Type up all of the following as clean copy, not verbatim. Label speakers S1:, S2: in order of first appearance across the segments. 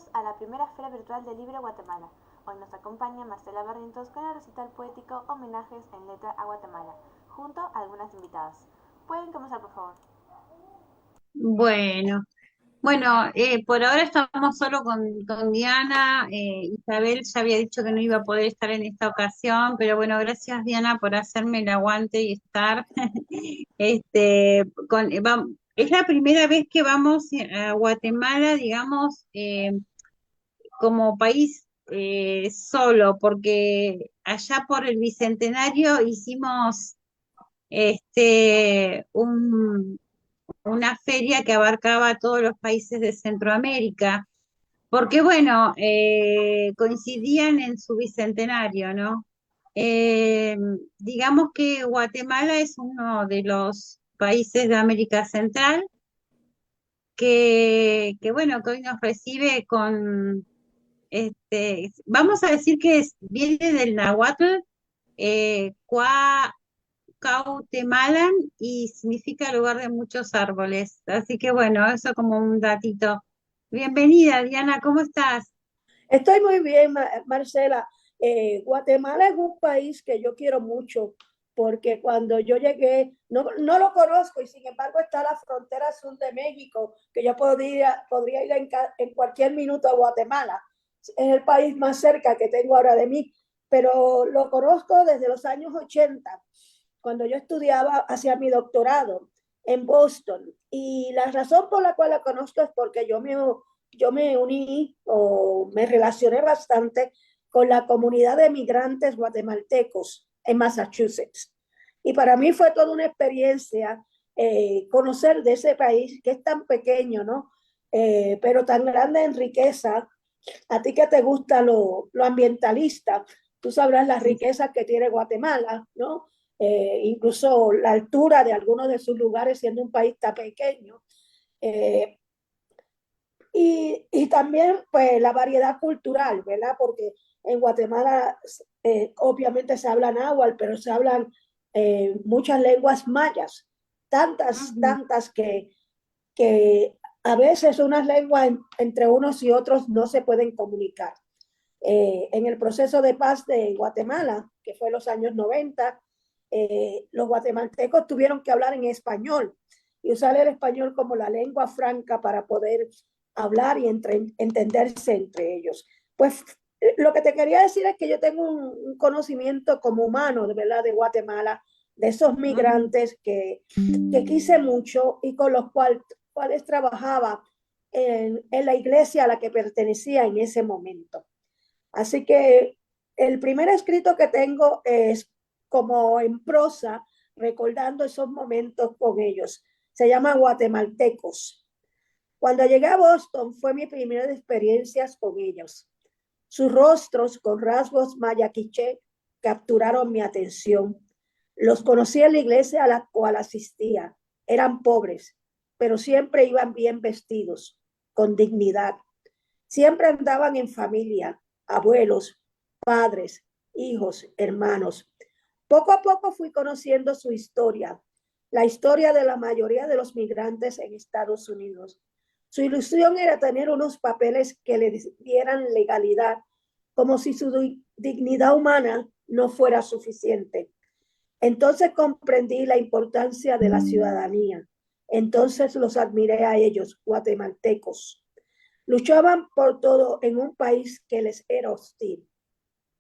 S1: Bienvenidos a la primera Feria Virtual de Libre Guatemala. Hoy nos acompaña Marcela Barrientos con el recital poético Homenajes en Letra a Guatemala, junto a algunas invitadas. ¿Pueden comenzar, por favor?
S2: Bueno, por ahora estamos solo con Diana. Isabel ya había dicho que no iba a poder estar en esta ocasión, pero bueno, gracias Diana por hacerme el aguante y estar. Es la primera vez que vamos a Guatemala, digamos, como país solo, porque allá por el Bicentenario hicimos una feria que abarcaba a todos los países de Centroamérica, porque bueno, coincidían en su bicentenario, ¿no? Eh, digamos que Guatemala es uno de los países de América Central que bueno, que hoy nos recibe con, vamos a decir que viene del náhuatl, Cautemalan y significa lugar de muchos árboles. Así que bueno, eso como un datito. Bienvenida, Diana, ¿cómo estás?
S3: Estoy muy bien, Marcela. Guatemala es un país que yo quiero mucho porque cuando yo llegué, no lo conozco y sin embargo está la frontera sur de México, que yo podría ir en cualquier minuto a Guatemala. Es el país más cerca que tengo ahora de mí, pero lo conozco desde los años 80, cuando yo estudiaba hacia mi doctorado en Boston. Y la razón por la cual la conozco es porque yo me uní o me relacioné bastante con la comunidad de migrantes guatemaltecos en Massachusetts. Y para mí fue toda una experiencia conocer de ese país que es tan pequeño, ¿no? Pero tan grande en riqueza. A ti que te gusta lo ambientalista, tú sabrás las riquezas que tiene Guatemala, ¿no? Incluso la altura de algunos de sus lugares siendo un país tan pequeño. Eh, y también pues la variedad cultural, ¿verdad? Porque en Guatemala obviamente se habla náhuatl, pero se hablan muchas lenguas mayas, tantas,
S2: Ujú.
S3: tantas que a veces unas lenguas entre unos y otros no se pueden comunicar. En el proceso de paz de Guatemala, que fue en los años 90, los guatemaltecos tuvieron que hablar en español y usar el español como la lengua franca para poder hablar y entenderse entre ellos. Pues lo que te quería decir es que yo tengo un conocimiento como humano, de verdad, de Guatemala, de esos
S2: Ujú.
S3: migrantes que quise mucho y con los cuales trabajaba en la iglesia a la que pertenecía en ese momento. Así que el primer escrito que tengo es como en prosa, recordando esos momentos con ellos. Se llama Guatemaltecos. Cuando llegué a Boston fue mi primera experiencia con ellos. Sus rostros con rasgos maya quiché capturaron mi atención. Los conocí en la iglesia a la cual asistía. Eran pobres, pero siempre iban bien vestidos, con dignidad. Siempre andaban en familia, abuelos, padres, hijos, hermanos. Poco a poco fui conociendo su historia, la historia de la mayoría de los migrantes en Estados Unidos. Su ilusión era tener unos papeles que le dieran legalidad, como si su dignidad humana no fuera suficiente. Entonces comprendí la importancia de la ciudadanía. Entonces los admiré a ellos, guatemaltecos. Luchaban por todo en un país que les era hostil,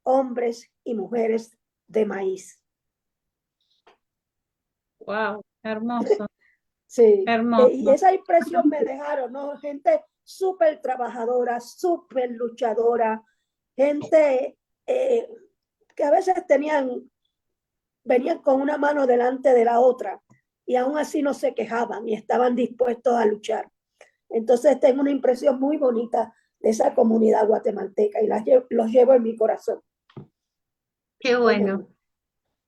S3: hombres y mujeres de maíz.
S2: Wow, hermoso,
S3: Sí, y
S2: hermoso.
S3: esa impresión me dejaron, ¿no? Gente súper trabajadora, súper luchadora, gente eh, que a veces venían con una mano delante de la otra y aún así no se quejaban y estaban dispuestos a luchar. Entonces tengo una impresión muy bonita de esa comunidad guatemalteca y los llevo en mi corazón.
S2: Qué
S3: ¿Cómo
S2: bueno.
S3: no?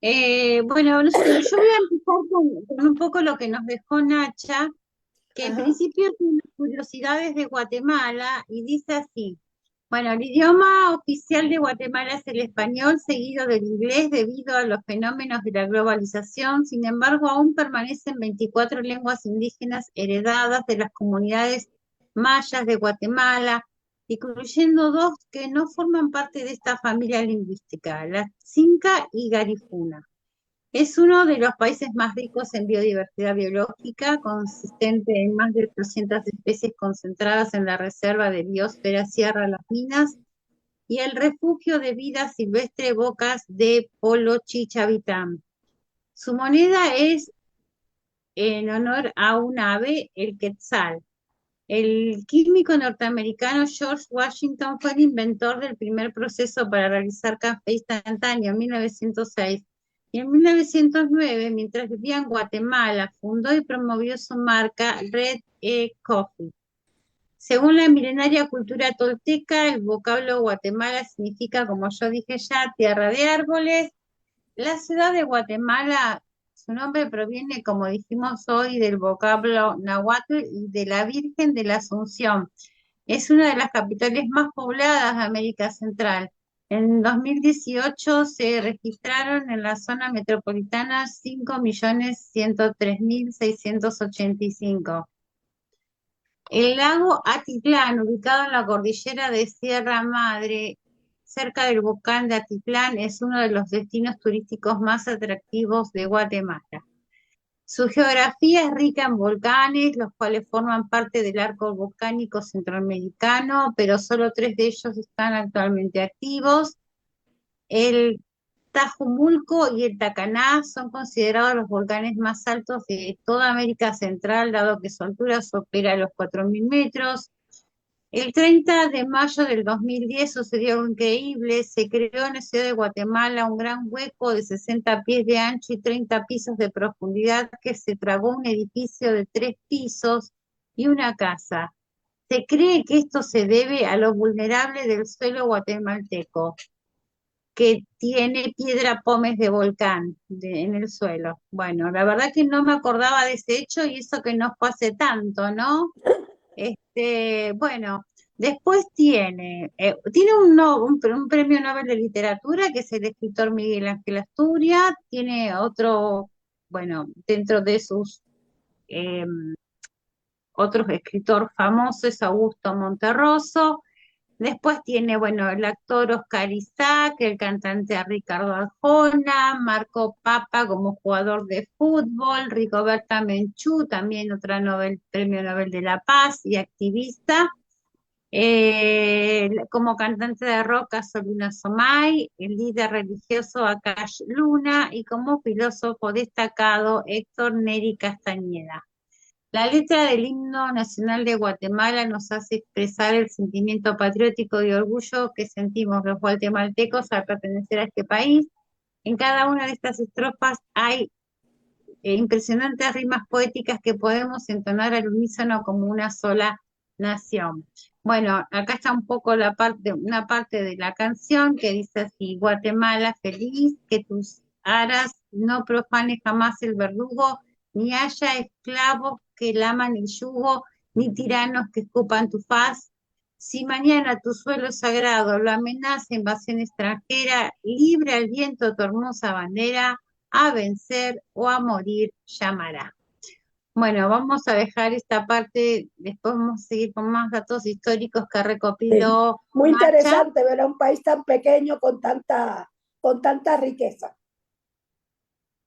S2: Bueno, yo voy a empezar con un poco lo que nos dejó Nacha, que en
S3: Ajá.
S2: principio son las curiosidades de Guatemala y dice así. Bueno, el idioma oficial de Guatemala es el español, seguido del inglés debido a los fenómenos de la globalización. Sin embargo, aún permanecen 24 lenguas indígenas heredadas de las comunidades mayas de Guatemala. incluyendo dos que no forman parte de esta familia lingüística, la Xinca y Garifuna. Es uno de los países más ricos en biodiversidad biológica, consistente en más de 300 especies concentradas en la reserva de biosfera Sierra Las Minas y el refugio de vida silvestre Bocas de Polo Chichavitán. Su moneda es en honor a un ave, el quetzal. El químico norteamericano George Washington fue el inventor del primer proceso para realizar café instantáneo en 1906. Y en 1909, mientras vivía en Guatemala, fundó y promovió su marca Red Coffee. Según la milenaria cultura tolteca, el vocablo Guatemala significa, como yo dije ya, tierra de árboles. La ciudad de Guatemala, su nombre proviene, como dijimos hoy, del vocablo náhuatl y de la Virgen de la Asunción. Es una de las capitales más pobladas de América Central. En 2018 se registraron en la zona metropolitana 5.103.685. El lago Atitlán, ubicado en la cordillera de Sierra Madre, cerca del volcán de Atitlán, es uno de los destinos turísticos más atractivos de Guatemala. Su geografía es rica en volcanes, los cuales forman parte del arco volcánico centroamericano, pero solo 3 de ellos están actualmente activos. El Tajumulco y el Tacaná son considerados los volcanes más altos de toda América Central, dado que su altura supera los 4.000 metros. El 30 de mayo del 2010 sucedió algo increíble. Se creó en la ciudad de Guatemala un gran hueco de 60 pies de ancho y 30 pisos de profundidad que se tragó un edificio de 3 pisos y una casa. Se cree que esto se debe a lo vulnerable del suelo guatemalteco, que tiene piedra pómez de volcán en el suelo. Bueno, la verdad que no me acordaba de ese hecho y eso que no fue hace tanto, ¿no? Bueno, después tiene un premio Nobel de Literatura, que es el escritor Miguel Ángel Asturias, tiene otro, bueno, dentro de sus eh, otros escritor famoso es Augusto Monterroso. Después tiene, bueno, el actor Oscar Isaac, el cantante Ricardo Arjona, Marco Papa como jugador de fútbol, Rigoberta Menchú, también otra premio Nobel de la Paz y activista. Como cantante de rock, Soluna Somay, el líder religioso Akash Luna y como filósofo destacado Héctor Neri Castañeda. La letra del himno nacional de Guatemala nos hace expresar el sentimiento patriótico y orgullo que sentimos los guatemaltecos al pertenecer a este país. En cada una de estas estrofas hay impresionantes rimas poéticas que podemos entonar al unísono como una sola nación. Bueno, acá está un poco una parte de la canción que dice así: Guatemala feliz, que tus aras no profane jamás el verdugo, ni haya esclavos que laman el yugo, ni tiranos que escupan tu faz. Si mañana tu suelo sagrado lo amenaza invasión extranjera, libre al viento tu hermosa bandera, a vencer o a morir llamará. Bueno, vamos a dejar esta parte, después vamos a seguir con más datos históricos que
S3: Sí.
S2: recopiló
S3: Muy
S2: Macha.
S3: interesante ver a un país tan pequeño con tanta riqueza.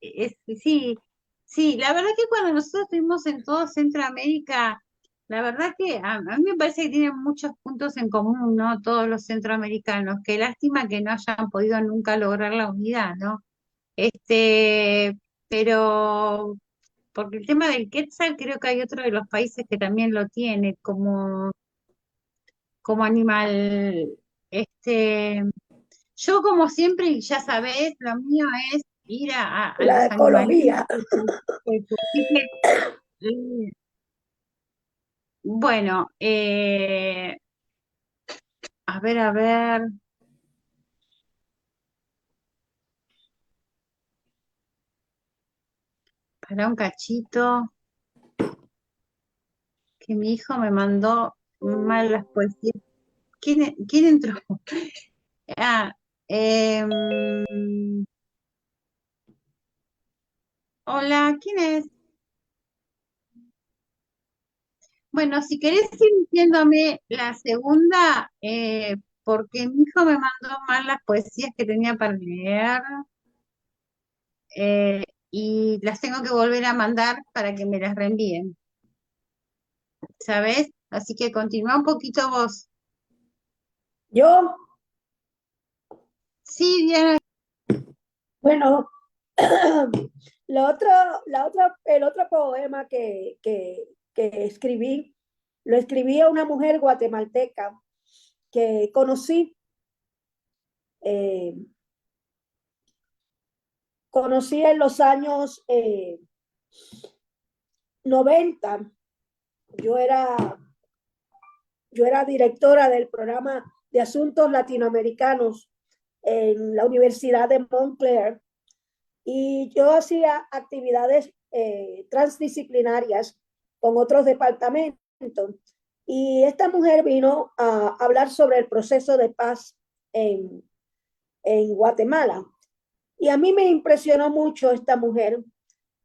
S2: Sí, sí, la verdad que cuando nosotros estuvimos en todo Centroamérica, la verdad que a mí me parece que tienen muchos puntos en común, ¿no? Todos los centroamericanos. Qué lástima que no hayan podido nunca lograr la unidad, ¿no? Pero porque el tema del Quetzal creo que hay otro de los países que también lo tiene como animal. Este, yo como siempre, y ya sabés, lo mío es ir a
S3: La
S2: los animalitos.
S3: ecología.
S2: Así que, eh, bueno, a ver, para un cachito, que mi hijo me mandó mal las poesías. ¿Quién entró? Ah, hola, ¿quién es? Bueno, si querés ir diciéndome la segunda, porque mi hijo me mandó mal las poesías que tenía para leer, eh, y las tengo que volver a mandar para que me las reenvíen, ¿sabes? Así que continúa un poquito vos.
S3: Yo,
S2: Sí, Diana.
S3: bueno, el otro poema que escribí, lo escribí a una mujer guatemalteca que eh, conocí en los años 90. Yo era, yo era directora del programa de asuntos latinoamericanos en la Universidad de Montclair y yo hacía actividades transdisciplinarias con otros departamentos. Y esta mujer vino a hablar sobre el proceso de paz en, en Guatemala. Y a mí me impresionó mucho esta mujer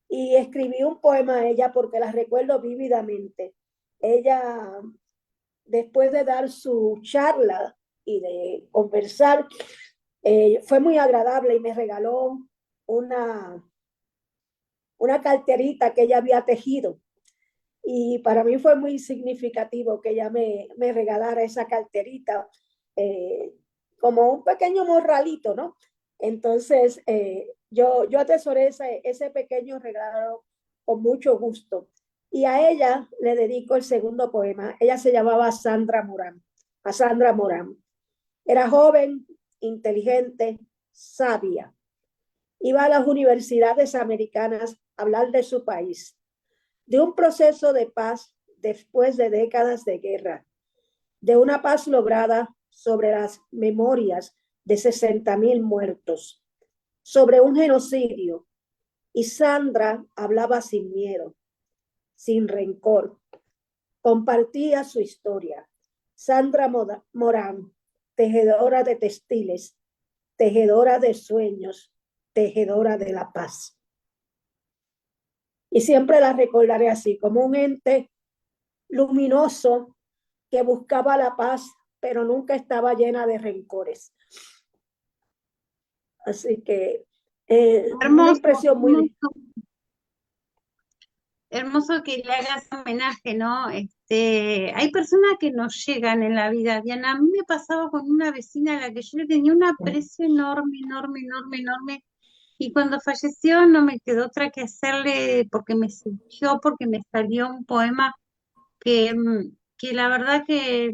S3: y escribí un poema a ella porque la recuerdo vívidamente. Ella, después de dar su charla y de conversar, fue muy agradable y me regaló una, una carterita que ella había tejido. Y para mí fue muy significativo que ella me regalara esa carterita, eh, como un pequeño morralito, ¿no? Entonces, yo atesoré ese pequeño regalo con mucho gusto. Y a ella le dedico el segundo poema. Ella se llamaba Sandra Morán, a Sandra Morán. Era joven, inteligente, sabia. Iba a las universidades americanas a hablar de su país, de un proceso de paz después de décadas de guerra, de una paz lograda sobre las memorias de 60,000 muertos, sobre un genocidio. Y Sandra hablaba sin miedo, sin rencor, compartía su historia. Sandra Morán, tejedora de textiles, tejedora de sueños, tejedora de la paz. Y siempre la recordaré así, como un ente luminoso que buscaba la paz, pero nunca estaba llena de rencores. Así que una
S2: Hermoso,
S3: impresión muy...
S2: hermoso, hermoso que le hagas homenaje, ¿no? Hay personas que nos llegan en la vida, Diana. A mí me pasaba con una vecina a la que yo le tenía un aprecio enorme, enorme, enorme, enorme. Y cuando falleció no me quedó otra que hacerle, porque me surgió, porque me salió un poema que la verdad que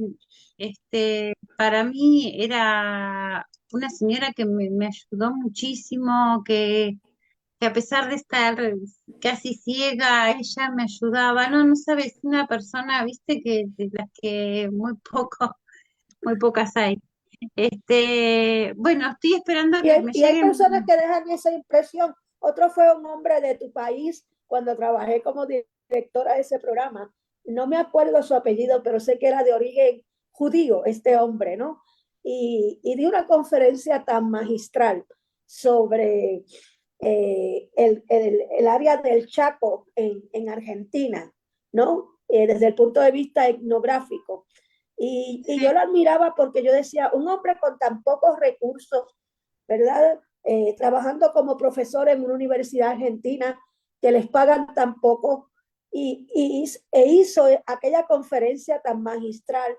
S2: para mí era una señora que me ayudó muchísimo, que a pesar de estar casi ciega, ella me ayudaba. No, no sabes, una persona, viste, que de las que muy pocas hay. Bueno, estoy esperando a que me
S3: Y hay
S2: lleguen.
S3: personas que dejan esa impresión. Otro fue un hombre de tu país cuando trabajé como directora de ese programa. No me acuerdo su apellido, pero sé que era de origen judío, este hombre, ¿no? Y dio una conferencia tan magistral sobre el área del Chaco en Argentina, ¿no? Desde el punto de vista etnográfico. Y yo
S2: Sí,
S3: lo admiraba porque yo decía, un hombre con tan pocos recursos, ¿verdad? Trabajando como profesor en una universidad argentina que les pagan tan poco e hizo aquella conferencia tan magistral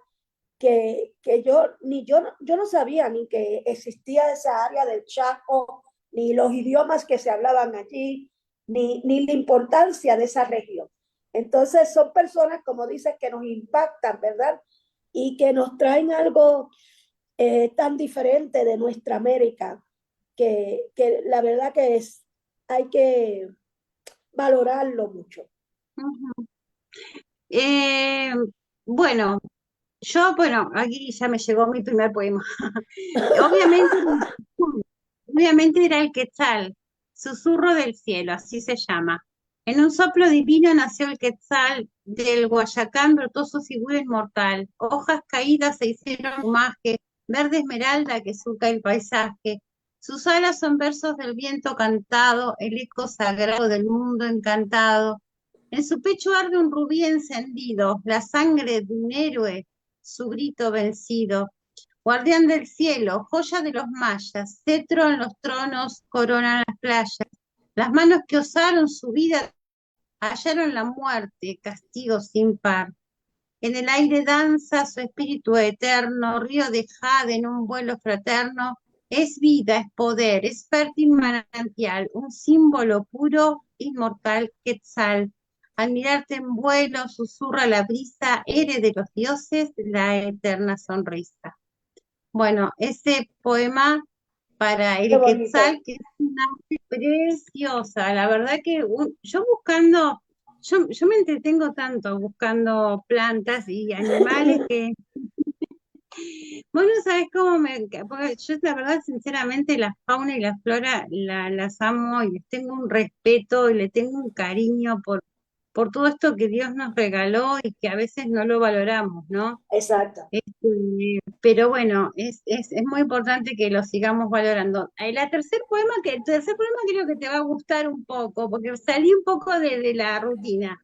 S3: que yo no sabía ni que existía esa área del Chaco, ni los idiomas que se hablaban allí, ni la importancia de esa región. Entonces son personas, como dices, que nos impactan, ¿verdad? Y que nos traen algo tan diferente de nuestra América, que la verdad que hay que valorarlo mucho.
S2: ujú. Eh, bueno, bueno, aquí ya me llegó mi primer poema. Obviamente, obviamente era el Quetzal, Susurro del cielo, así se llama. En un soplo divino nació el Quetzal, del Guayacán brotó su figura inmortal. Hojas caídas se hicieron plumaje, verde esmeralda que surca el paisaje. Sus alas son versos del viento cantado, el eco sagrado del mundo encantado. En su pecho arde un rubí encendido, la sangre de un héroe, su grito vencido. Guardián del cielo, joya de los mayas, cetro en los tronos, corona las playas. Las manos que osaron su vida hallaron la muerte, castigo sin par. En el aire danza su espíritu eterno, río de jade en un vuelo fraterno. Es vida, es poder, es fértil manantial, un símbolo puro, inmortal quetzal. Al mirarte en vuelo, susurra la brisa, eres de los dioses la eterna sonrisa. Bueno, ese poema para
S3: Qué
S2: el
S3: bonito.
S2: Quetzal, que es una arte preciosa. La verdad que yo buscando, yo me entretengo tanto buscando plantas y animales que, bueno, sabes cómo porque yo la verdad, sinceramente, la fauna y la flora las amo y les tengo un respeto y le tengo un cariño por todo esto que Dios nos regaló y que a veces no lo valoramos, ¿no?
S3: Exacto.
S2: Pero bueno, es muy importante que lo sigamos valorando. El tercer poema creo que te va a gustar un poco, porque salí un poco de la rutina.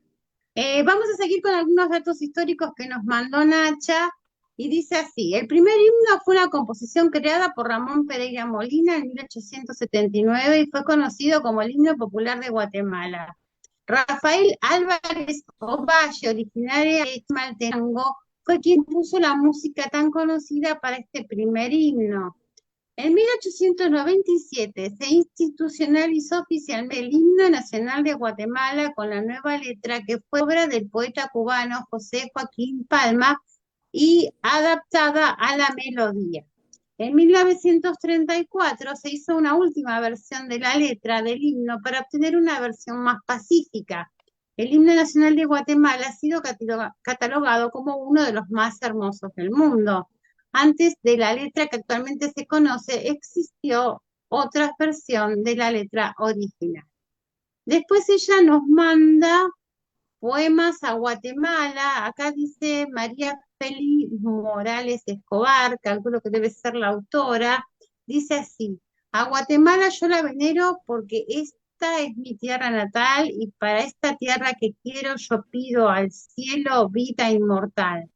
S2: Vamos a seguir con algunos datos históricos que nos mandó Nacha, y dice así: el primer himno fue una composición creada por Ramón Pereira Molina en 1879 y fue conocido como el himno popular de Guatemala. Rafael Álvarez Ovalle, originaria de Chimaltenango, fue quien puso la música tan conocida para este primer himno. En 1897 se institucionalizó oficialmente el himno nacional de Guatemala con la nueva letra, que fue obra del poeta cubano José Joaquín Palma y adaptada a la melodía. En 1934 se hizo una última versión de la letra del himno para obtener una versión más pacífica. El himno nacional de Guatemala ha sido catalogado como uno de los más hermosos del mundo. Antes de la letra que actualmente se conoce, existió otra versión de la letra original. Después ella nos manda poemas a Guatemala. Acá dice María Feli Morales Escobar, calculo que debe ser la autora. Dice así: a Guatemala yo la venero porque esta es mi tierra natal y para esta tierra que quiero yo pido al cielo vida inmortal.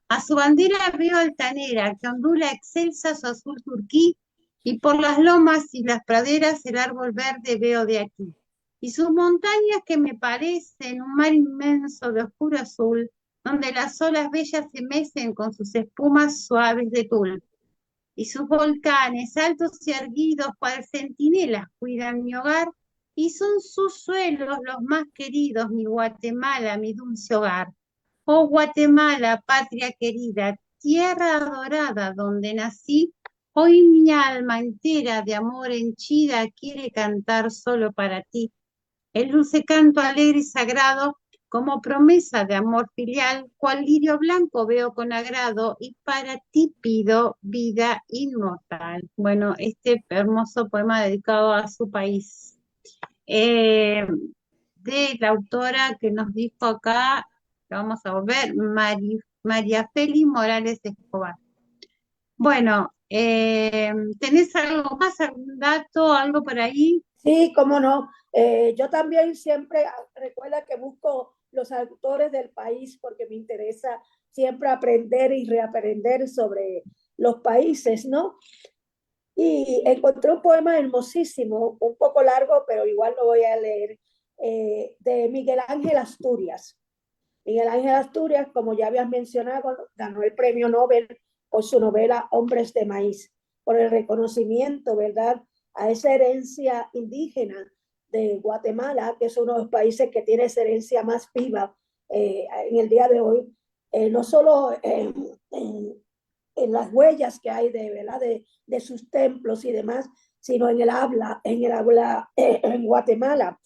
S2: A su bandera veo altanera que ondula excelsa su azul turquí, y por las lomas y las praderas el árbol verde veo de aquí. Y sus montañas que me parecen un mar inmenso de oscuro azul, donde las olas bellas se mecen con sus espumas suaves de tul. Y sus volcanes altos y erguidos cual centinelas cuidan mi hogar, y son sus suelos los más queridos, mi Guatemala, mi dulce hogar. Oh Guatemala, patria querida, tierra adorada donde nací, hoy mi alma entera de amor henchida quiere cantar solo para ti. El dulce canto alegre y sagrado, como promesa de amor filial, cual lirio blanco veo con agrado, y para ti pido vida inmortal. Bueno, este hermoso poema dedicado a su país. Eh, de la autora que nos dijo acá, que vamos a volver, María Feli Morales Escobar. Bueno, ¿tenés algo más, algún dato, algo por ahí?
S3: Sí, cómo no. Yo también siempre, recuerda que busco los autores del país porque me interesa siempre aprender y reaprender sobre los países, ¿no? Y encontré un poema hermosísimo, un poco largo, pero igual lo voy a leer, de Miguel Ángel Asturias. Miguel Ángel Asturias, como ya habías mencionado, ganó el premio Nobel por su novela Hombres de Maíz, por el reconocimiento, ¿verdad?, a esa herencia indígena de Guatemala, que es uno de los países que tiene esa herencia más viva en el día de hoy, no solo en las huellas que hay de, ¿verdad?, de sus templos y demás, sino en el habla en Guatemala,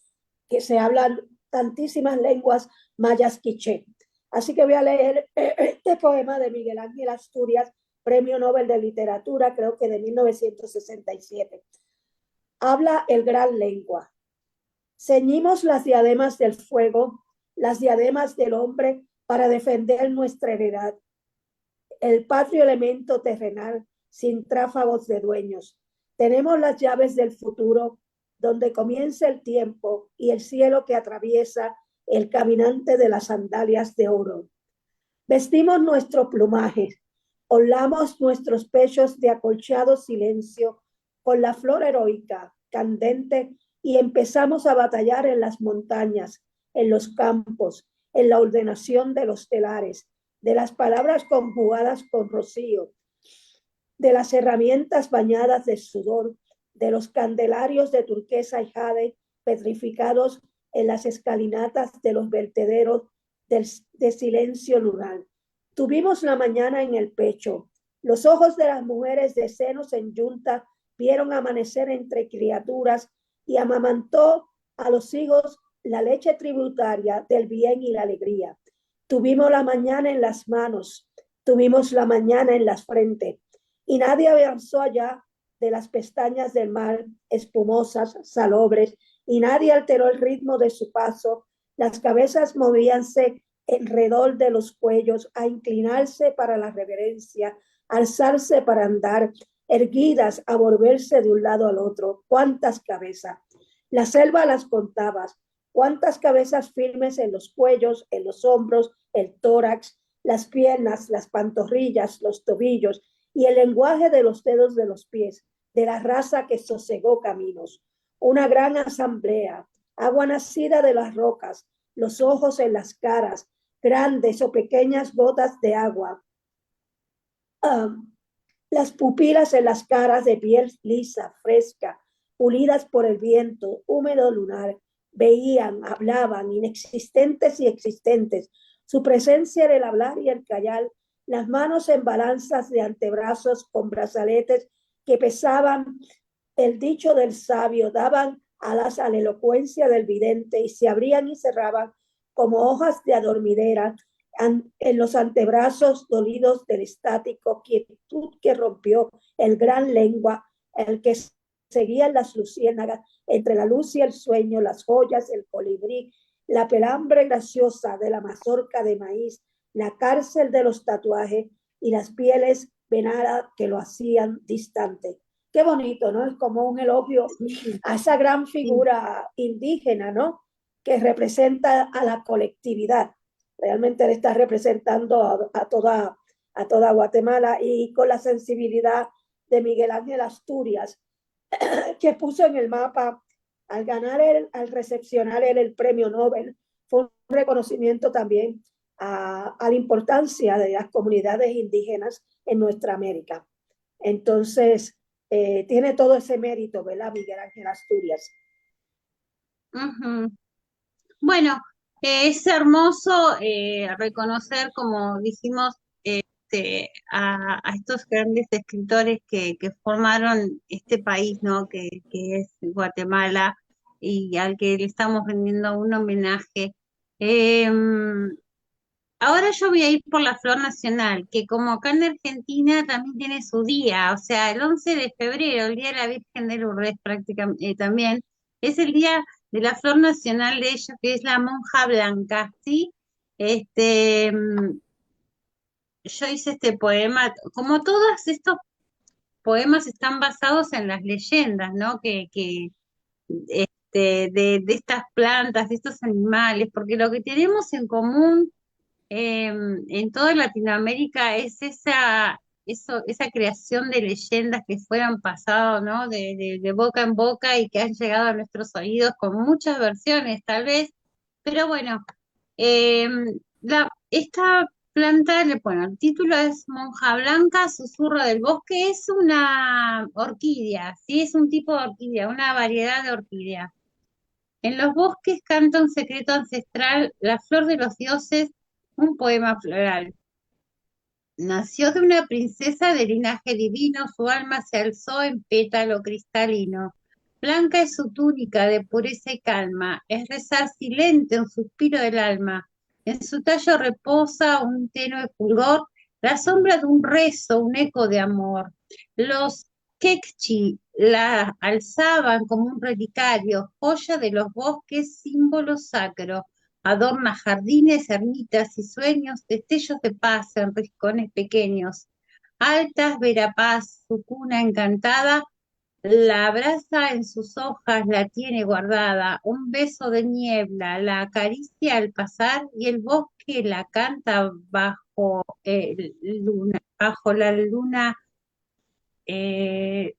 S3: que se hablan tantísimas lenguas mayas quiché. Así que voy a leer este poema de Miguel Ángel Asturias, Premio Nobel de Literatura, creo que de 1967. Habla el gran lengua. Ceñimos las diademas del fuego, las diademas del hombre para defender nuestra heredad, el patrio elemento terrenal sin tráfagos de dueños. Tenemos las llaves del futuro, donde comienza el tiempo y el cielo que atraviesa el caminante de las sandalias de oro. Vestimos nuestro plumaje, holamos nuestros pechos de acolchado silencio con la flor heroica, candente, y empezamos a batallar en las montañas, en los campos, en la ordenación de los telares, de las palabras conjugadas con rocío, de las herramientas bañadas de sudor, de los candelarios de turquesa y jade petrificados en las escalinatas de los vertederos de silencio lunar. Tuvimos la mañana en el pecho. Los ojos de las mujeres de senos en yunta vieron amanecer entre criaturas y amamantó a los hijos la leche tributaria del bien y la alegría. Tuvimos la mañana en las manos, tuvimos la mañana en las frentes, y nadie avanzó allá de las pestañas del mar espumosas, salobres, y nadie alteró el ritmo de su paso. Las cabezas movíanse alrededor de los cuellos, a inclinarse para la reverencia, alzarse para andar, erguidas a volverse de un lado al otro. ¿Cuántas cabezas? La selva las contabas. ¿Cuántas cabezas firmes en los cuellos, en los hombros, el tórax, las piernas, las pantorrillas, los tobillos y el lenguaje de los dedos de los pies, de la raza que sosegó caminos? Una gran asamblea, agua nacida de las rocas, los ojos en las caras, grandes o pequeñas gotas de agua, las pupilas en las caras de piel lisa, fresca, pulidas por el viento, húmedo lunar, veían, hablaban, inexistentes y existentes, su presencia en el hablar y el callar, las manos en balanzas de antebrazos con brazaletes que pesaban el dicho del sabio, daban alas a la elocuencia del vidente y se abrían y cerraban como hojas de adormidera en los antebrazos dolidos del estático, quietud que rompió el gran lengua, el que seguían las luciérnagas entre la luz y el sueño, las joyas, el colibrí, la pelambre graciosa de la mazorca de maíz, la cárcel de los tatuajes y las pieles venadas que lo hacían distante. Qué bonito, ¿no? Es como un elogio a esa gran figura indígena, ¿no? Que representa a la colectividad. Realmente le está representando a toda Guatemala, y con la sensibilidad de Miguel Ángel Asturias, que puso en el mapa al ganar al recepcionar el premio Nobel. Fue un reconocimiento también a la importancia de las comunidades indígenas en nuestra América. Entonces, tiene todo ese mérito, ¿verdad, Miguel Ángel Asturias?
S2: Ujú. Bueno, es hermoso reconocer, como dijimos, a estos grandes escritores que formaron este país, ¿no? Que es Guatemala, y al que le estamos rendiendo un homenaje. Ahora yo voy a ir por la flor nacional, que como acá en Argentina también tiene su día, o sea, el 11 de febrero, el Día de la Virgen de Lourdes prácticamente también, es el día de la flor nacional de ellos, que es la monja blanca, ¿sí? Este, yo hice este poema, como todos estos poemas están basados en las leyendas, ¿no? De estas plantas, de estos animales, porque lo que tenemos en común en toda Latinoamérica es esa creación de leyendas que fueron pasado, ¿no? De boca en boca y que han llegado a nuestros oídos con muchas versiones, tal vez. Pero bueno, esta planta, bueno, el título es Monja Blanca, Susurro del Bosque, es una orquídea, sí, es un tipo de orquídea, una variedad de orquídea. En los bosques canta un secreto ancestral, la flor de los dioses, un poema floral. Nació de una princesa de linaje divino, su alma se alzó en pétalo cristalino. Blanca es su túnica de pureza y calma, es rezar silente un suspiro del alma. En su tallo reposa un tenue fulgor, la sombra de un rezo, un eco de amor. Los quechí la alzaban como un relicario, joya de los bosques, símbolo sacro. Adorna jardines, ermitas y sueños, destellos de paz en rincones pequeños. Altas, Verapaz, su cuna encantada, la abraza en sus hojas, la tiene guardada, un beso de niebla, la acaricia al pasar y el bosque la canta bajo la luna. eh,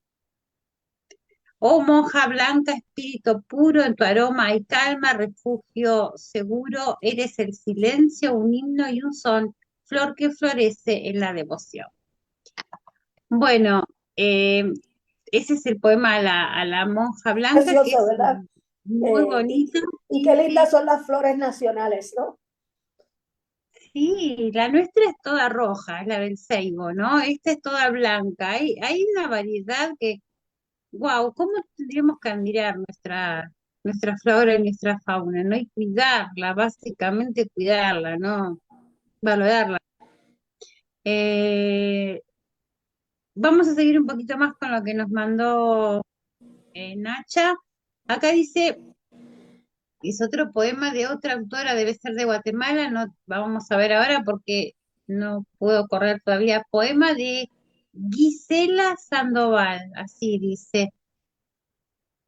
S2: Oh monja blanca, espíritu puro, en tu aroma hay calma, refugio seguro, eres el silencio, un himno y un son, flor que florece en la devoción. Bueno, eh, ese es el poema a la monja blanca, que
S3: Precioso,
S2: es
S3: ¿verdad?
S2: muy
S3: Y,
S2: bonito.
S3: y qué
S2: Y
S3: lindas
S2: sí,
S3: son las flores nacionales, ¿no?
S2: sí, la nuestra es toda roja, es la del ceibo, ¿no? Esta es toda blanca. Hay una variedad que, wow, ¿cómo tendríamos que admirar nuestra flora y nuestra fauna, ¿no? Y cuidarla, básicamente cuidarla, ¿no? Valorarla. Eh, Vamos a seguir un poquito más con lo que nos mandó Nacha. Acá dice, es otro poema de otra autora, debe ser de Guatemala, no vamos a ver ahora porque no puedo correr todavía. Poema de Gisela Sandoval, así dice.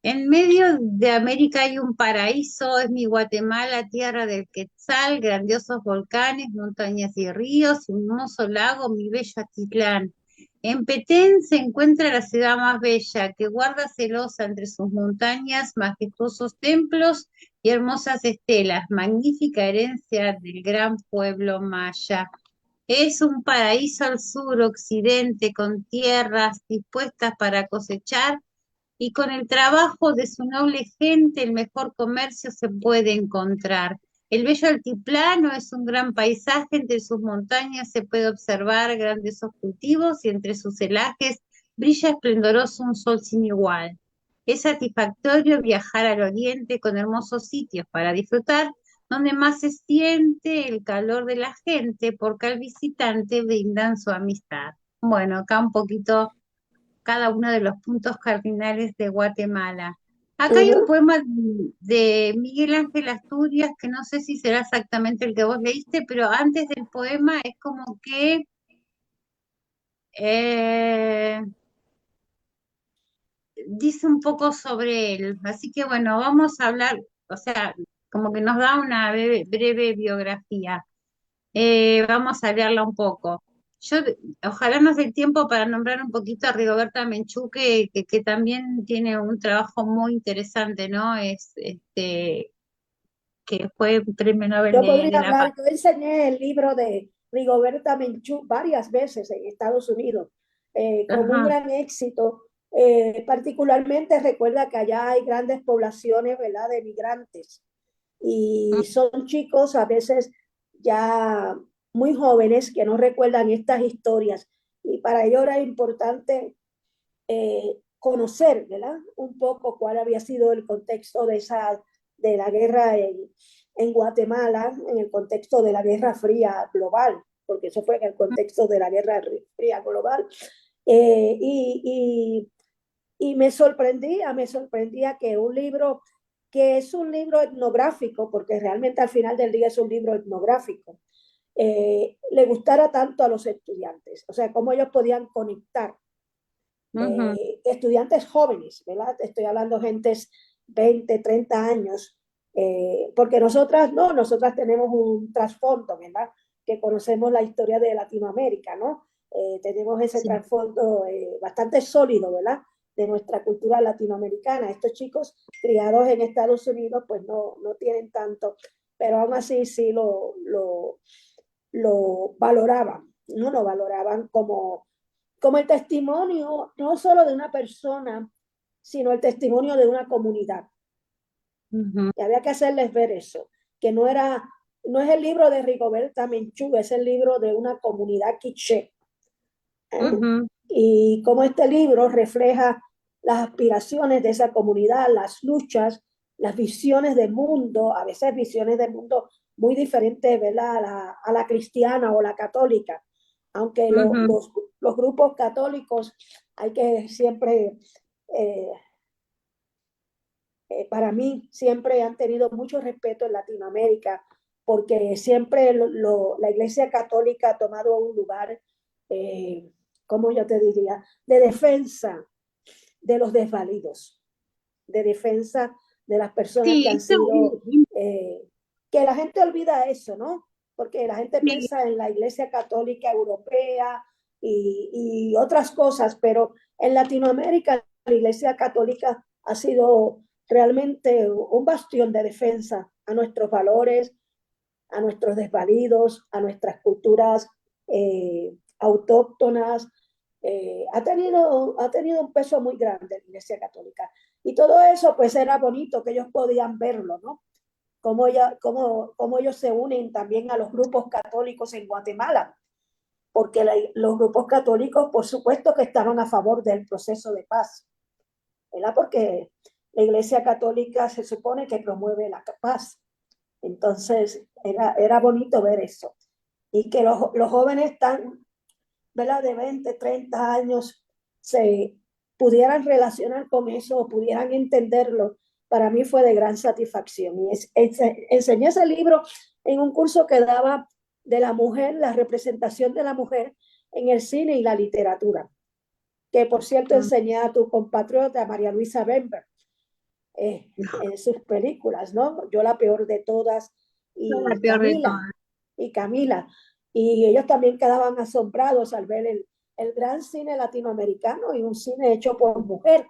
S2: En medio de América hay un paraíso, es mi Guatemala, tierra del Quetzal, grandiosos volcanes, montañas y ríos, un hermoso lago, mi bello Atitlán. En Petén se encuentra la ciudad más bella, que guarda celosa entre sus montañas, majestuosos templos y hermosas estelas, magnífica herencia del gran pueblo maya. Es un paraíso al sur, occidente, con tierras dispuestas para cosechar y con el trabajo de su noble gente el mejor comercio se puede encontrar. El bello altiplano es un gran paisaje, entre sus montañas se puede observar grandiosos cultivos y entre sus celajes brilla esplendoroso un sol sin igual. Es satisfactorio viajar al oriente con hermosos sitios para disfrutar, donde más se siente el calor de la gente, porque al visitante brindan su amistad. Bueno, acá un poquito cada uno de los puntos cardinales de Guatemala. Acá hay un
S3: Ujú.
S2: poema de Miguel Ángel Asturias, que no sé si será exactamente el que vos leíste, pero antes del poema es como que eh, dice un poco sobre él. Así que bueno, vamos a hablar, o sea, como que nos da una breve biografía. Vamos a leerla un poco. Yo, ojalá nos dé el tiempo para nombrar un poquito a Rigoberta Menchú, que también tiene un trabajo muy interesante, ¿no? Que fue Premio Nobel
S3: Yo
S2: de
S3: podría
S2: la Paz.
S3: hablar, yo enseñé el libro de Rigoberta Menchú varias veces en Estados Unidos, con un
S2: Ajá.
S3: gran éxito. Particularmente recuerda que allá hay grandes poblaciones, ¿verdad?, de migrantes y son chicos a veces ya muy jóvenes que no recuerdan estas historias y para ellos era importante conocer, ¿verdad? Un poco cuál había sido el contexto de la guerra en Guatemala, en el contexto de la Guerra Fría global, porque eso fue en el contexto de la Guerra Fría global. Y me sorprendía que un libro que es un libro etnográfico, porque realmente al final del día es un libro etnográfico, le gustara tanto a los estudiantes, o sea, cómo ellos podían conectar
S2: Ujú,
S3: estudiantes jóvenes, ¿verdad? Estoy hablando de gentes 20, 30 años, porque nosotras tenemos un trasfondo, ¿verdad? Que conocemos la historia de Latinoamérica, ¿no? Tenemos ese
S2: sí.
S3: trasfondo bastante sólido, ¿verdad? De nuestra cultura latinoamericana. Estos chicos criados en Estados Unidos, pues no tienen tanto, pero aún así sí lo valoraban, ¿no? Lo valoraban como el testimonio no solo de una persona, sino el testimonio de una comunidad.
S2: Ujú,
S3: Y había que hacerles ver eso, que no es el libro de Rigoberta Menchú, es el libro de una comunidad quiché. ¿Eh?
S2: ujú,
S3: Y cómo este libro refleja las aspiraciones de esa comunidad, las luchas, las visiones del mundo, a veces visiones del mundo muy diferentes, ¿verdad? A la cristiana o la católica, aunque
S2: ujú,
S3: los grupos católicos hay que siempre, eh, para mí, siempre han tenido mucho respeto en Latinoamérica, porque siempre la Iglesia Católica ha tomado un lugar, ¿cómo yo te diría?, de defensa de los desvalidos, de defensa de las personas que
S2: Sí,
S3: han sido, que la gente olvida eso, ¿no? Porque la gente
S2: sí,
S3: piensa en la Iglesia Católica Europea y otras cosas, pero en Latinoamérica la Iglesia Católica ha sido realmente un bastión de defensa a nuestros valores, a nuestros desvalidos, a nuestras culturas autóctonas. Ha tenido un peso muy grande la Iglesia Católica. Y todo eso pues era bonito que ellos podían verlo, ¿no? Cómo ellos se unen también a los grupos católicos en Guatemala, porque los grupos católicos por supuesto que estaban a favor del proceso de paz, ¿verdad? Porque la Iglesia Católica se supone que promueve la paz. Entonces era bonito ver eso. Y que los jóvenes tan, ¿verdad? De 20, 30 años se pudieran relacionar con eso o pudieran entenderlo, para mí fue de gran satisfacción. Y enseñé ese libro en un curso que daba de la mujer, la representación de la mujer en el cine y la literatura, que por cierto
S2: mm,
S3: enseñé a tu compatriota María Luisa Bember en sus películas, ¿no? Yo la peor de todas
S2: la
S3: y
S2: peor de
S3: Camila,
S2: todas.
S3: y Camila. Y ellos también quedaban asombrados al ver el gran cine latinoamericano y un cine hecho por mujer,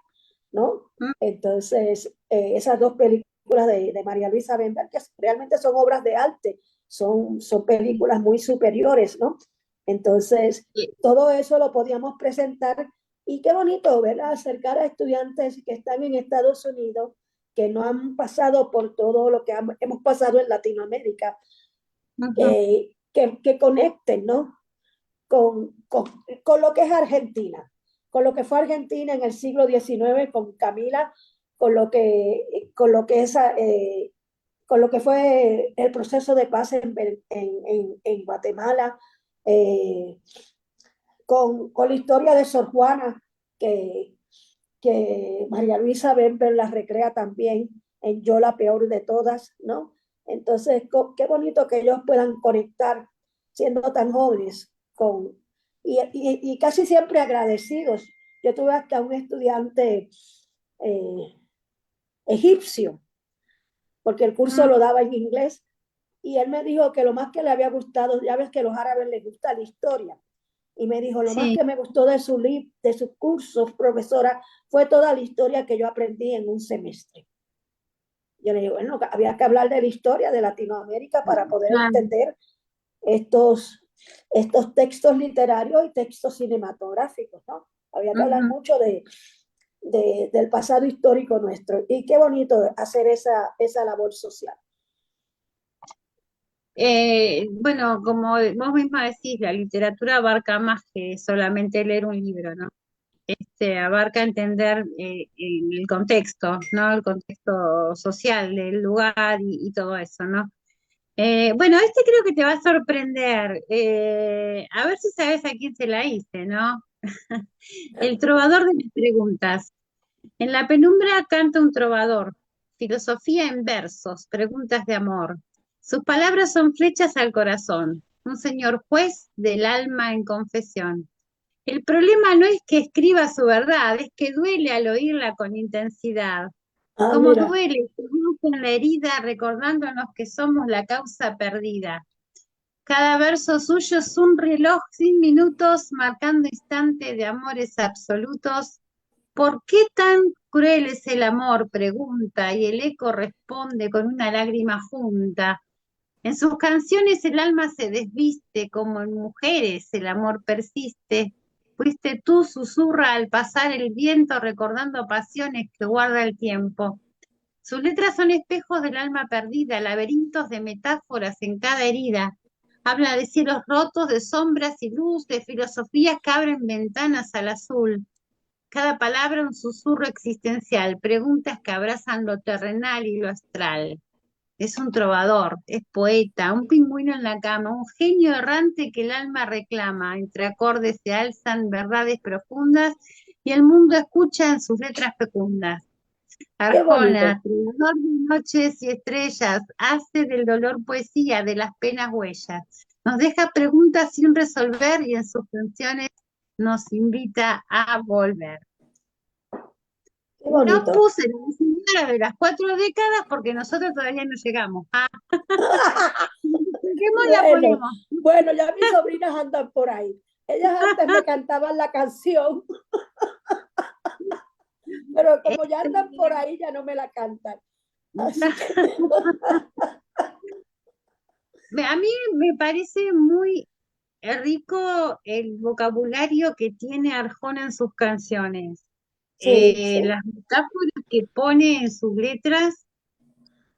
S3: ¿no?
S2: Mm,
S3: Entonces, esas dos películas de María Luisa Bember, que realmente son obras de arte, son
S2: sí,
S3: películas muy superiores, ¿no? Entonces,
S2: sí.
S3: todo eso lo podíamos presentar y qué bonito, ¿verdad? Acercar a estudiantes que están en Estados Unidos, que no han pasado por todo lo que hemos pasado en Latinoamérica,
S2: Ujú.
S3: que conecten, ¿no? Con lo que es Argentina, con lo que fue Argentina en el siglo XIX, con Camila, con lo que es, con lo que fue el proceso de paz en Guatemala, eh, con la historia de Sor Juana, que, que María Luisa Bember la recrea también en Yo la peor de todas, ¿no? Entonces, qué bonito que ellos puedan conectar siendo tan jóvenes y casi siempre agradecidos. Yo tuve hasta un estudiante eh, egipcio, porque el curso
S2: Mm,
S3: lo daba en inglés, y él me dijo que lo más que le había gustado, ya ves que a los árabes les gusta la historia, y me dijo, lo más
S2: sí,
S3: que me gustó de sus cursos, profesora, fue toda la historia que yo aprendí en un semestre. Yo le digo, bueno, había que hablar de la historia de Latinoamérica para poder
S2: claro,
S3: entender estos, estos textos literarios y textos cinematográficos, ¿no? Había que hablar
S2: ujú.
S3: mucho del pasado histórico nuestro. Y qué bonito hacer esa labor social.
S2: Bueno, como vos misma decís, la literatura abarca más que solamente leer un libro, ¿no? Abarca entender el contexto, ¿no? El contexto social del lugar y todo eso, ¿no? Bueno, creo que te va a sorprender. A ver si sabes a quién se la hice, ¿no? El trovador de las preguntas. En la penumbra canta un trovador, filosofía en versos, preguntas de amor. Sus palabras son flechas al corazón, un señor juez del alma en confesión. El problema no es que escriba su verdad, es que duele al oírla con intensidad.
S3: Ah,
S2: Como
S3: mira,
S2: duele en la herida recordándonos que somos la causa perdida. Cada verso suyo es un reloj sin minutos, marcando instante de amores absolutos. ¿Por qué tan cruel es el amor? Pregunta, y el eco responde con una lágrima junta. En sus canciones el alma se desviste, como en mujeres el amor persiste. Fuiste tú, susurra al pasar el viento, recordando pasiones que guarda el tiempo. Sus letras son espejos del alma perdida, laberintos de metáforas en cada herida. Habla de cielos rotos, de sombras y luz, de filosofías que abren ventanas al azul. Cada palabra un susurro existencial, preguntas que abrazan lo terrenal y lo astral. Es un trovador, es poeta, un pingüino en la cama, un genio errante que el alma reclama. Entre acordes se alzan verdades profundas y el mundo escucha en sus letras fecundas.
S3: qué
S2: Arjona,
S3: bonito.
S2: trovador de noches y estrellas, hace del dolor poesía, de las penas huellas. Nos deja preguntas sin resolver y en sus canciones nos invita a volver.
S3: qué
S2: No
S3: bonito.
S2: puse la señora de las 4 décadas porque nosotros todavía no llegamos. Ah, lleguemos la
S3: Bueno,
S2: ponemos.
S3: bueno, ya mis sobrinas andan por ahí. Ellas antes me cantaban la canción, pero como ya
S2: Este,
S3: andan por ahí, ya no me la cantan. Así que,
S2: a mí me parece muy rico el vocabulario que tiene Arjona en sus canciones.
S3: sí, sí.
S2: Las metáforas que pone en sus letras.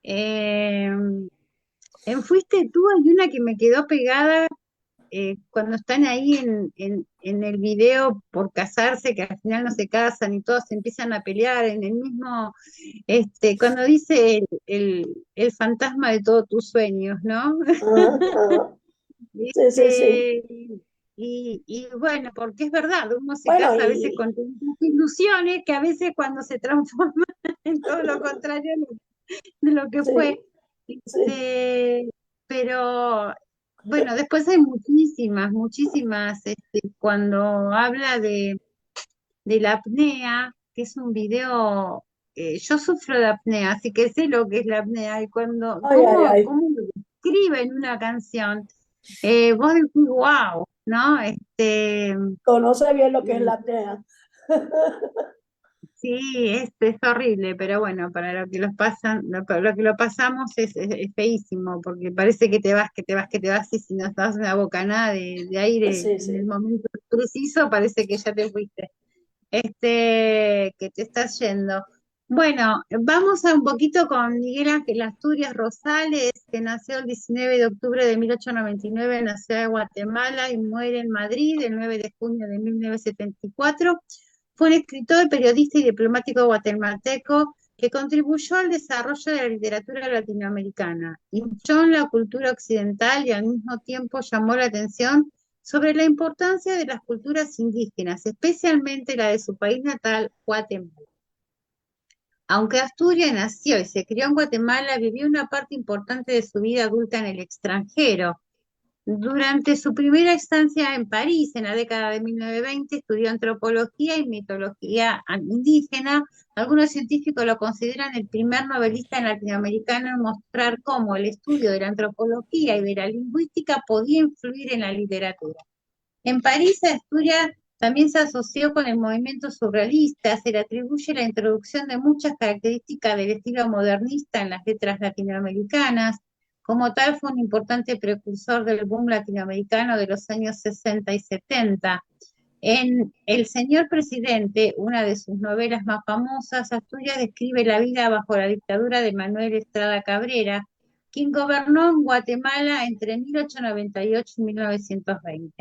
S2: eh, en Fuiste tú hay una que me quedó pegada cuando están ahí en el video por casarse, que al final no se casan y todos se empiezan a pelear en el mismo, cuando dice el fantasma de todos tus sueños, ¿no?
S3: Ajá, ajá. Sí, sí, sí.
S2: Este, y bueno, porque es verdad, uno se
S3: Bueno,
S2: casa a veces
S3: y
S2: con tantas ilusiones que a veces cuando se transforma en todo lo contrario de lo que fue.
S3: sí, sí.
S2: Este, pero bueno, después hay muchísimas, cuando habla de la apnea, que es un video, yo sufro de apnea, así que sé lo que es la apnea, y
S3: Ay, ay, ay.
S2: cómo lo describe en una canción, vos decís, wow, ¿no?
S3: Conoce bien lo que es la apnea.
S2: Sí, es horrible, pero bueno, para lo que los pasan, lo que lo pasamos es feísimo, porque parece que te vas, y si no das una bocanada de aire
S3: Sí,
S2: en el
S3: sí.
S2: momento preciso, parece que ya te fuiste, que te estás yendo. Bueno, vamos a un poquito con Miguel Ángel Asturias Rosales, que nació el 19 de octubre de 1899 en la ciudad de Guatemala y muere en Madrid el 9 de junio de 1974. Fue un escritor, periodista y diplomático guatemalteco que contribuyó al desarrollo de la literatura latinoamericana, hinchó en la cultura occidental y al mismo tiempo llamó la atención sobre la importancia de las culturas indígenas, especialmente la de su país natal, Guatemala. Aunque Asturias nació y se crió en Guatemala, vivió una parte importante de su vida adulta en el extranjero. Durante su primera estancia en París, en la década de 1920, estudió antropología y mitología indígena. Algunos científicos lo consideran el primer novelista latinoamericano en mostrar cómo el estudio de la antropología y de la lingüística podía influir en la literatura. En París, Asturias también se asoció con el movimiento surrealista, se le atribuye la introducción de muchas características del estilo modernista en las letras latinoamericanas. Como tal, fue un importante precursor del boom latinoamericano de los años 60 y 70. En El Señor Presidente, una de sus novelas más famosas, Asturias describe la vida bajo la dictadura de Manuel Estrada Cabrera, quien gobernó en Guatemala entre 1898 y 1920.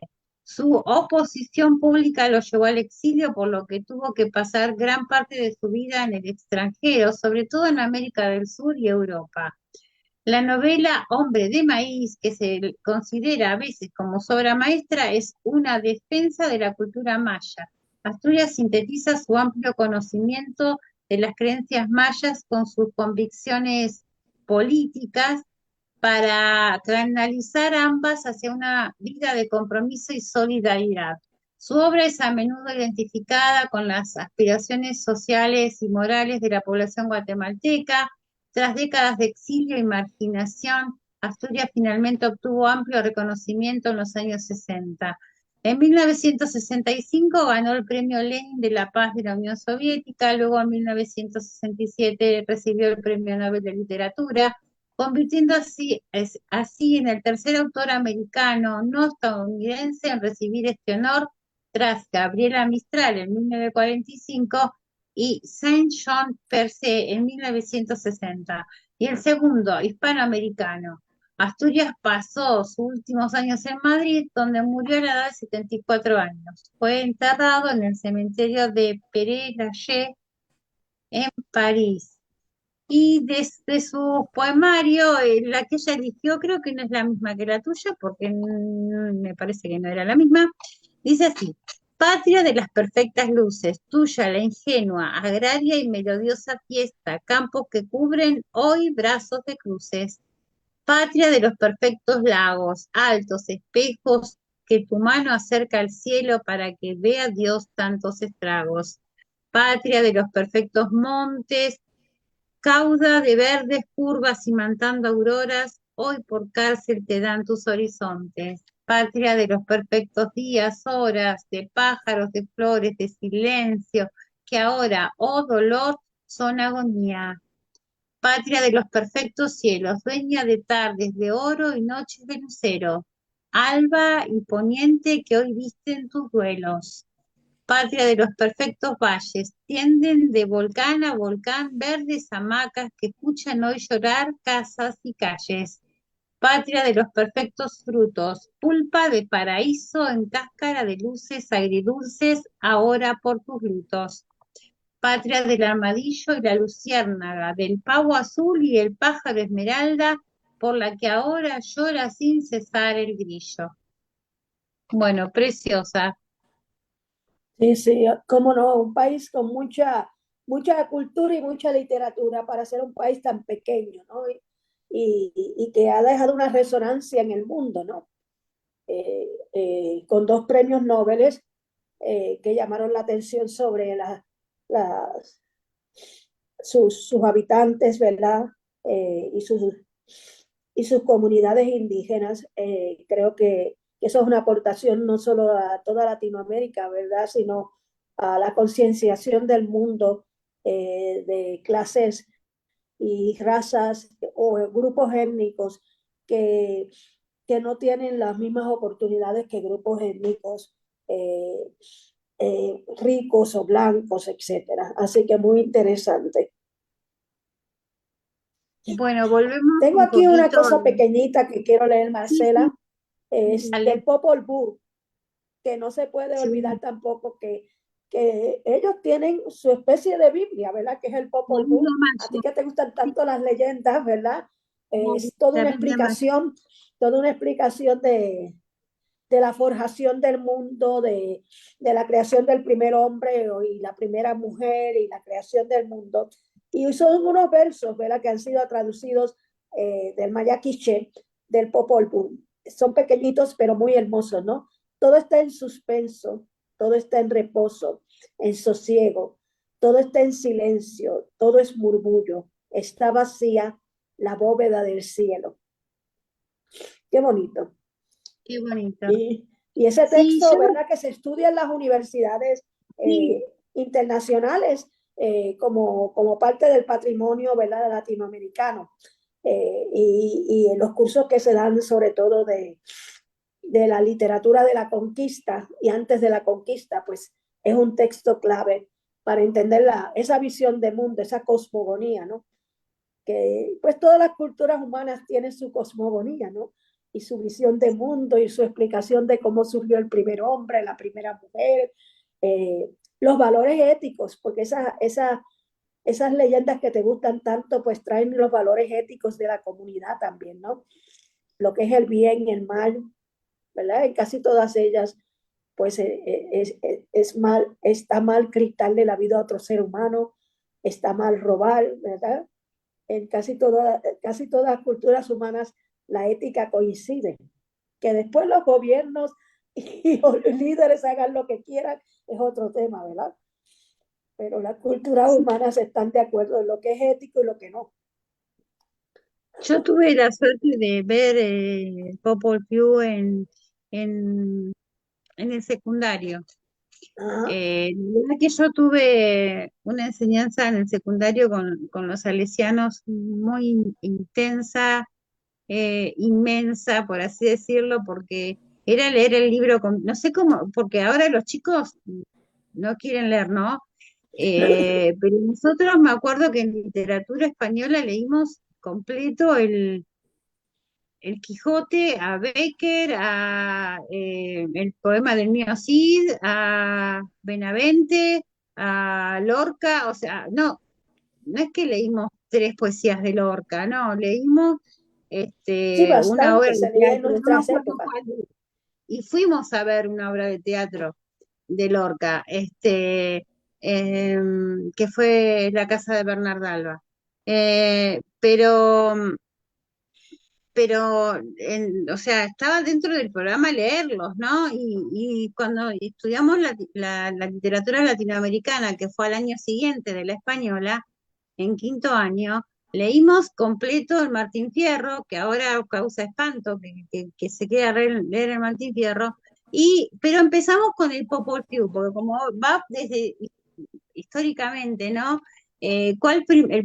S2: Su oposición pública lo llevó al exilio, por lo que tuvo que pasar gran parte de su vida en el extranjero, sobre todo en América del Sur y Europa. La novela Hombre de Maíz, que se considera a veces como su obra maestra, es una defensa de la cultura maya. Asturias sintetiza su amplio conocimiento de las creencias mayas con sus convicciones políticas para canalizar ambas hacia una vida de compromiso y solidaridad. Su obra es a menudo identificada con las aspiraciones sociales y morales de la población guatemalteca. Tras décadas de exilio y marginación, Asturias finalmente obtuvo amplio reconocimiento en los años 60. En 1965 ganó el Premio Lenin de la Paz de la Unión Soviética, luego en 1967 recibió el Premio Nobel de Literatura, convirtiendo así en el tercer autor americano no estadounidense en recibir este honor, tras Gabriela Mistral en 1945 y Saint-Jean Perse en 1960, y el segundo hispanoamericano. Asturias pasó sus últimos años en Madrid, donde murió a la edad de 74 años. Fue enterrado en el cementerio de Père Lachaise en París. Y desde su poemario, la que ella eligió, creo que no es la misma que la tuya, porque me parece que no era la misma. Dice así: Patria de las perfectas luces, tuya la ingenua, agraria y melodiosa fiesta, campos que cubren hoy brazos de cruces. Patria de los perfectos lagos, altos espejos que tu mano acerca al cielo para que vea Dios tantos estragos. patria de los perfectos montes, cauda de verdes curvas imantando auroras, hoy por cárcel te dan tus horizontes. Patria de los perfectos días, horas, de pájaros, de flores, de silencio, que ahora, oh dolor, son agonía. Patria de los perfectos cielos, dueña de tardes de oro y noches de lucero, alba y poniente que hoy visten tus duelos. Patria de los perfectos valles, tienden de volcán a volcán verdes hamacas que escuchan hoy llorar casas y calles. Patria de los perfectos frutos, pulpa de paraíso en cáscara de luces agridulces, ahora por tus lutos. Patria del armadillo y la luciérnaga, del pavo azul y el pájaro esmeralda, por la que ahora llora sin cesar el grillo. Bueno, preciosa.
S3: Sí, sí, cómo no, un país con mucha cultura y mucha literatura para ser un país tan pequeño, ¿no? Y que ha dejado una resonancia en el mundo, ¿no? Con dos premios Nobel que llamaron la atención sobre las- sus habitantes, ¿verdad? Eh, y, sus, y sus comunidades indígenas. Creo que eso es una aportación no solo a toda Latinoamérica, ¿verdad? Sino a la concienciación del mundo de clases y razas o grupos étnicos que, que no tienen las mismas oportunidades que grupos étnicos eh, ricos o blancos, etcétera. Así que muy interesante.
S2: Bueno, volvemos
S3: Tengo
S2: un
S3: aquí una
S2: poquito.
S3: cosa pequeñita que quiero leer,
S2: Sí, sí,
S3: Marcela, es
S2: dale.
S3: del Popol Vuh, que no se puede olvidar
S2: Sí,
S3: tampoco que ellos tienen su especie de Biblia, ¿verdad? Que es el Popol
S2: David
S3: Vuh. A ti
S2: Mayo.
S3: que te gustan tanto las leyendas, ¿verdad? Es
S2: David Mayo.
S3: toda una explicación de la forjación del mundo, de la creación del primer hombre y la primera mujer y la creación del mundo. Y son unos versos, ¿verdad? Que han sido traducidos del maya quiché, del Popol Vuh. Son pequeñitos, pero muy hermosos, ¿no? Todo está en suspenso, todo está en reposo, en sosiego, todo está en silencio, todo es murmullo, está vacía la bóveda del cielo. Qué bonito.
S2: Qué bonito.
S3: Y ese
S2: Sí,
S3: texto,
S2: yo
S3: ¿verdad? Que se estudia en las universidades
S2: sí,
S3: internacionales como parte del patrimonio, ¿verdad? Latinoamericano. Y en los cursos que se dan sobre todo de la literatura de la conquista y antes de la conquista, pues es un texto clave para entender esa visión de mundo, esa cosmogonía, ¿no? Que pues todas las culturas humanas tienen su cosmogonía, ¿no? Y su visión de mundo y su explicación de cómo surgió el primer hombre, la primera mujer, los valores éticos, porque esas leyendas que te gustan tanto, pues traen los valores éticos de la comunidad también, ¿no? Lo que es el bien y el mal, ¿verdad? En casi todas ellas, pues está mal quitarle la vida a otro ser humano, está mal robar, ¿verdad? En casi todas las culturas humanas la ética coincide. Que después los gobiernos y los líderes hagan lo que quieran es otro tema, ¿verdad? Pero las culturas
S2: sí.
S3: humanas están de acuerdo en lo que es ético y lo que no.
S2: Yo tuve la suerte de ver Popol Vuh en, en el secundario.
S3: Ajá.
S2: La verdad que yo tuve una enseñanza en el secundario con los salesianos muy intensa, inmensa, por así decirlo, porque era leer el libro, no sé cómo, porque ahora los chicos no quieren leer, ¿no? Pero nosotros me acuerdo que en literatura española leímos completo el Quijote, a Becker, el poema del mío Cid, a Benavente, a Lorca, o sea, no, no es que leímos tres poesías de Lorca, no, leímos
S3: Sí,
S2: una obra
S3: bastante,
S2: de
S3: se leía en
S2: teatro, no me
S3: nuestras
S2: acuerdo
S3: épocas.
S2: cuál, y fuimos a ver una obra de teatro de Lorca, que fue La casa de Bernarda Alba. Pero pero, o sea, estaba dentro del programa leerlos, ¿no? Y cuando estudiamos la literatura latinoamericana, que fue al año siguiente de la española, en quinto año, leímos completo el Martín Fierro, que ahora causa espanto que se quede leer el Martín Fierro, pero empezamos con el Popol Vuh, porque como va desde históricamente, ¿no? El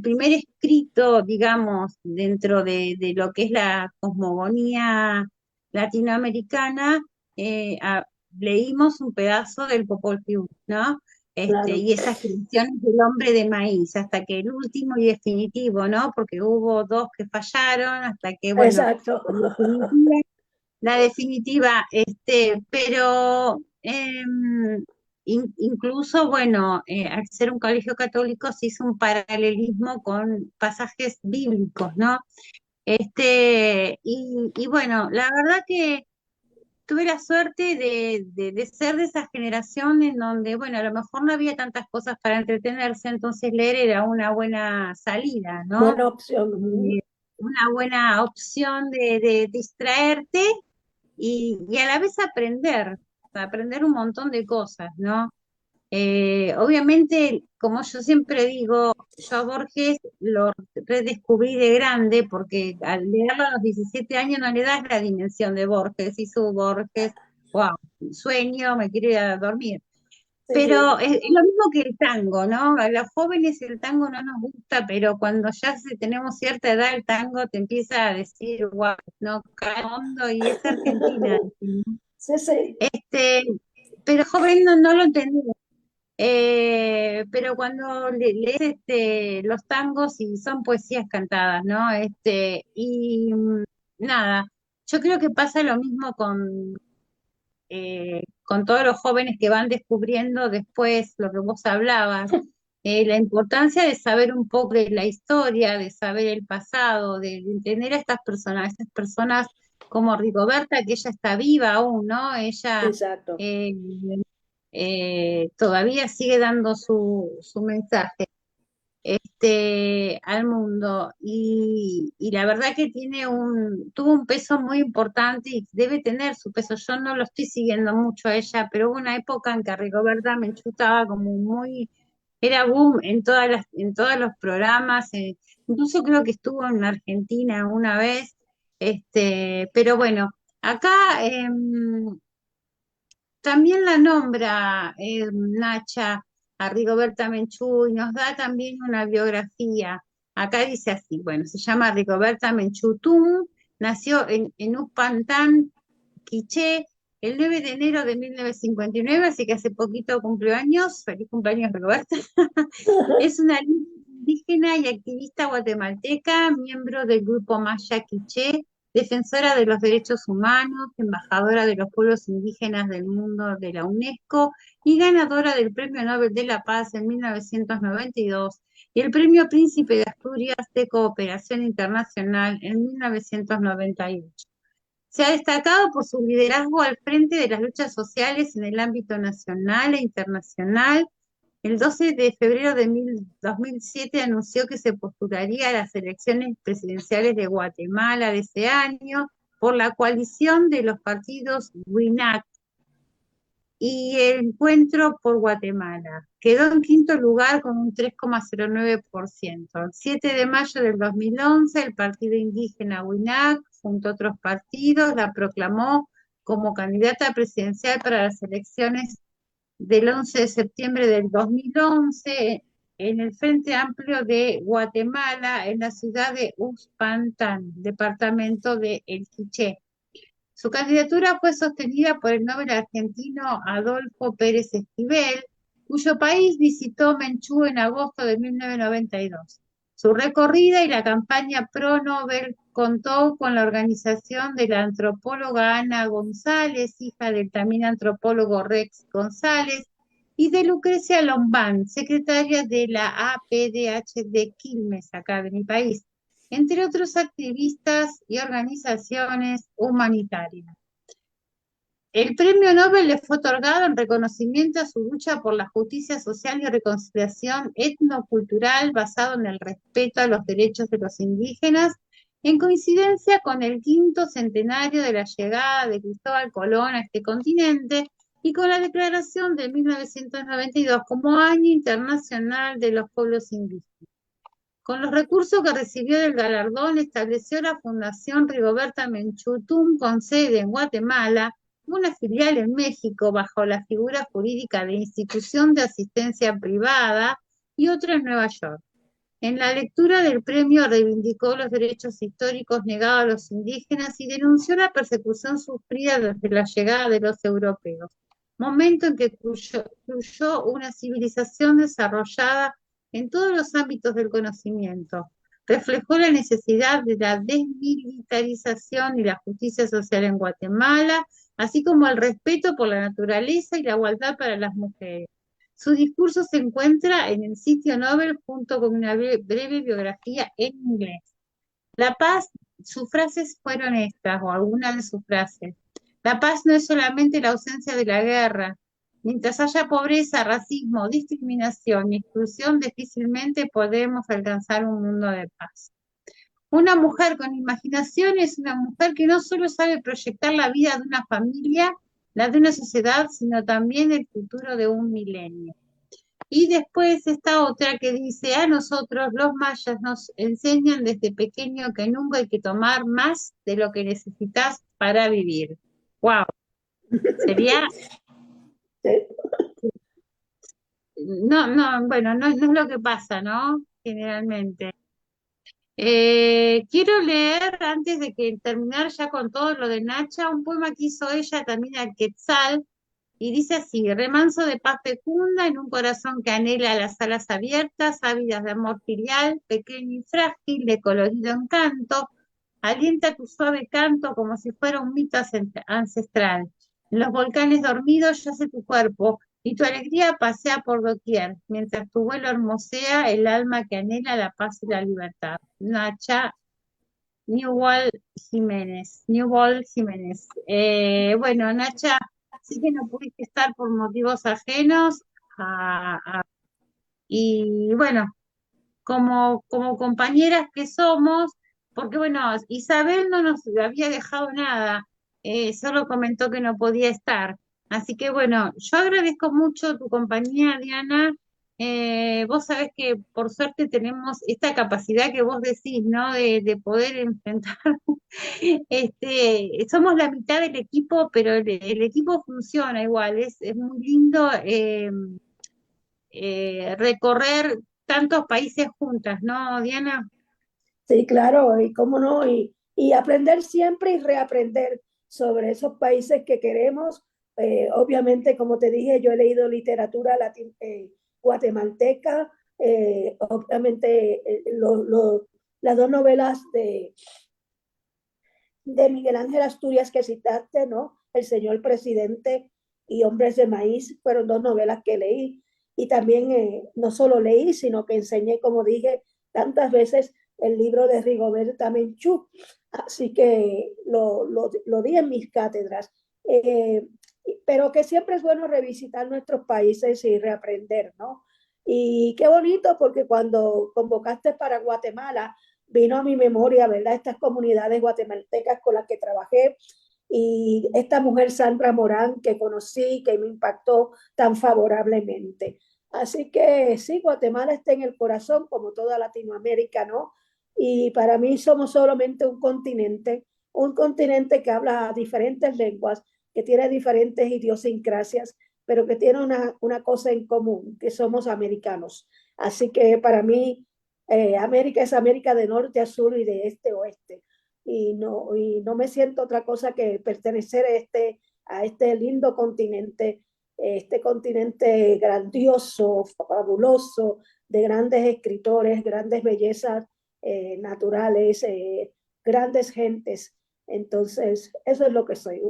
S2: primer escrito, digamos, dentro de lo que es la cosmogonía latinoamericana, eh, a- leímos un pedazo del Popol Vuh, ¿no?
S3: Claro,
S2: Y esas creaciones del hombre de maíz, hasta que el último y definitivo, ¿no? Porque hubo dos que fallaron, hasta que, bueno,
S3: exacto.
S2: la definitiva, pero incluso, bueno, al ser un colegio católico se hizo un paralelismo con pasajes bíblicos, ¿no? Y bueno, la verdad que tuve la suerte de ser de esa generación en donde, bueno, a lo mejor no había tantas cosas para entretenerse, entonces leer era una buena salida, ¿no?
S3: Buena opción. Ujú.
S2: Eh, una buena opción de distraerte y a la vez aprender un montón de cosas, ¿no? Obviamente, como yo siempre digo, yo a Borges lo redescubrí de grande porque al leerlo a los 17 años no le das la dimensión de Borges y su Borges, wow, sueño, me quiero ir a dormir.
S3: Sí,
S2: Pero
S3: sí,
S2: es lo mismo que el tango, ¿no? A los jóvenes el tango no nos gusta, pero cuando ya tenemos cierta edad, el tango te empieza a decir, wow, no, cae hondo y es Argentina.
S3: sí, sí,
S2: Este, pero joven no lo entendí. Pero cuando lees los tangos y son poesías cantadas, ¿no? Nada, yo creo que pasa lo mismo con todos los jóvenes que van descubriendo después lo que vos hablabas, la importancia de saber un poco de la historia, de saber el pasado, de entender a estas personas como Rigoberta, que ella está viva aún, ¿no? Ella
S3: exacto.
S2: eh, todavía sigue dando su mensaje al mundo y la verdad que tuvo un peso muy importante y debe tener su peso. Yo no lo estoy siguiendo mucho a ella, pero hubo una época en que Rigoberta Menchú estaba como era boom en todos los programas, incluso creo que estuvo en Argentina una vez, pero bueno, acá también la nombra Nacha a Rigoberta Menchú y nos da también una biografía. Acá dice así, bueno, se llama Rigoberta Menchú Tum, nació en Upantán, Quiché, el 9 de enero de 1959, así que hace poquito cumplió años. Feliz cumpleaños, Rigoberta. Es una indígena y activista guatemalteca, miembro del grupo Maya Quiché, defensora de los derechos humanos, embajadora de los pueblos indígenas del mundo de la UNESCO y ganadora del Premio Nobel de la Paz en 1992 y el Premio Príncipe de Asturias de Cooperación Internacional en 1998. Se ha destacado por su liderazgo al frente de las luchas sociales en el ámbito nacional e internacional. El 12 de febrero de 2007 anunció que se postularía a las elecciones presidenciales de Guatemala de ese año por la coalición de los partidos WINAC y el Encuentro por Guatemala. Quedó en quinto lugar con un 3,09%. El 7 de mayo del 2011, el partido indígena WINAC, junto a otros partidos, la proclamó como candidata presidencial para las elecciones del 11 de septiembre del 2011 en el Frente Amplio de Guatemala, en la ciudad de Uspantán, departamento de El Quiché. Su candidatura fue sostenida por el noble argentino Adolfo Pérez Esquivel, cuyo país visitó Menchú en agosto de 1992. Su recorrida y la campaña pro Nobel contó con la organización de la antropóloga Ana González, hija del también antropólogo Rex González, y de Lucrecia Lombán, secretaria de la APDH de Quilmes, acá de mi país, entre otros activistas y organizaciones humanitarias. El premio Nobel le fue otorgado en reconocimiento a su lucha por la justicia social y reconciliación etnocultural basado en el respeto a los derechos de los indígenas en coincidencia con el quinto centenario de la llegada de Cristóbal Colón a este continente y con la declaración de 1992 como Año Internacional de los Pueblos Indígenas. Con los recursos que recibió del galardón, estableció la Fundación Rigoberta Menchú Tum, con sede en Guatemala, una filial en México bajo la figura jurídica de Institución de Asistencia Privada y otra en Nueva York. En la lectura del premio reivindicó los derechos históricos negados a los indígenas y denunció la persecución sufrida desde la llegada de los europeos, momento en que fluyó una civilización desarrollada en todos los ámbitos del conocimiento. Reflejó la necesidad de la desmilitarización y la justicia social en Guatemala, así como el respeto por la naturaleza y la igualdad para las mujeres. Su discurso se encuentra en el sitio Nobel junto con una breve biografía en inglés. La paz, sus frases fueron estas, o algunas de sus frases. La paz no es solamente la ausencia de la guerra. Mientras haya pobreza, racismo, discriminación y exclusión, difícilmente podremos alcanzar un mundo de paz. Una mujer con imaginación es una mujer que no solo sabe proyectar la vida de una familia, la de una sociedad, sino también el futuro de un milenio. Y después está otra que dice, a nosotros los mayas nos enseñan desde pequeño que nunca hay que tomar más de lo que necesitas para vivir. Wow, sería, bueno, no es lo que pasa, ¿no? Generalmente. Quiero leer, antes de que terminar ya con todo lo de Nacha, un poema que hizo ella también al Quetzal, y dice así: remanso de paz fecunda en un corazón que anhela las alas abiertas, ávidas de amor filial, pequeño y frágil, de colorido encanto, alienta tu suave canto como si fuera un mito ancestral. En los volcanes dormidos yace tu cuerpo, y tu alegría pasea por doquier, mientras tu vuelo hermosea el alma que anhela la paz y la libertad. Nacha Newbold Jiménez. Bueno, Nacha, sí que no pudiste estar por motivos ajenos, y bueno, como compañeras que somos, porque bueno, Isabel no nos había dejado nada, solo comentó que no podía estar. Así que bueno, yo agradezco mucho tu compañía, Diana. Vos sabés que por suerte tenemos esta capacidad que vos decís, ¿no? De poder enfrentar. Somos la mitad del equipo, pero el equipo funciona igual. Es muy lindo recorrer tantos países juntas, ¿no, Diana?
S3: Sí, claro, y cómo no, y aprender siempre y reaprender sobre esos países que queremos. Obviamente, como te dije, yo he leído literatura guatemalteca, obviamente las dos novelas de Miguel Ángel Asturias que citaste, ¿no? El Señor Presidente y Hombres de Maíz fueron dos novelas que leí y también no solo leí, sino que enseñé, como dije, tantas veces el libro de Rigoberta Menchú, así que lo di en mis cátedras. Eh, pero que siempre es bueno revisitar nuestros países y reaprender, ¿no? Y qué bonito porque cuando convocaste para Guatemala, vino a mi memoria, ¿verdad? Estas comunidades guatemaltecas con las que trabajé y esta mujer Sandra Morán que conocí, que me impactó tan favorablemente. Así que sí, Guatemala está en el corazón, como toda Latinoamérica, ¿no? Y para mí somos solamente un continente que habla diferentes lenguas, que tiene diferentes idiosincrasias, pero que tiene una cosa en común, que somos americanos. Así que para mí América es América de norte a sur y de este a oeste. Y no me siento otra cosa que pertenecer a este lindo continente, este continente grandioso, fabuloso, de grandes escritores, grandes bellezas naturales, grandes gentes. Entonces, eso es lo que soy.